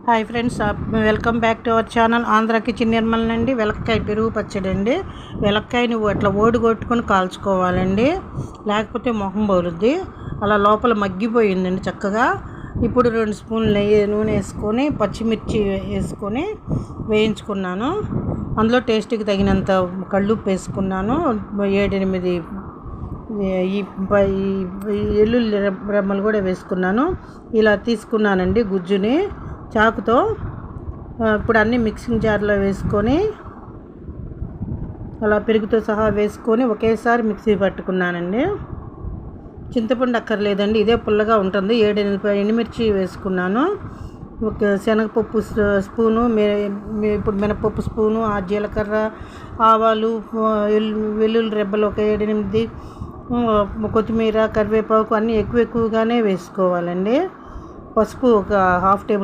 Hi friends, welcome back to our channel Andhra kitchen Nirmal అండి. వెలక్కాయ పెరుగు పచ్చడి అండి. వెలక్కాయని అట్లా ఓడిగొట్టుకొని కాల్చుకోవాలండి, లేకపోతే మొహం పోలుద్ది. అలా లోపల మగ్గిపోయిందండి చక్కగా. ఇప్పుడు 2 స్పూన్లు నూనె వేసుకొని పచ్చిమిర్చి వేసుకొని వేయించుకున్నాను. అందులో టేస్ట్కి తగినంత కళ్ళుప్పు వేసుకున్నాను. 7-8 ఈ ఎల్లుల్లి రెమ్మలు కూడా వేసుకున్నాను. ఇలా తీసుకున్నానండి గుజ్జుని చాకుతో. ఇప్పుడు అన్నీ మిక్సింగ్ జార్లో వేసుకొని అలా పెరుగుతో సహా వేసుకొని ఒకేసారి మిక్సీ పట్టుకున్నానండి. చింతపండు అక్కర్లేదండి, ఇదే పుల్లగా ఉంటుంది. 7-8 ఎండుమిర్చి వేసుకున్నాను. ఒక శనగపప్పు స్పూను, ఇప్పుడు మినపప్పు స్పూను, ఆ జీలకర్ర, ఆవాలు, వెల్లుల్లి రెబ్బలు ఒక 7-8, కొత్తిమీర, కరివేపాకు అన్నీ ఎక్కువగానే వేసుకోవాలండి. పసుపు ఒక 1/2 టేబుల్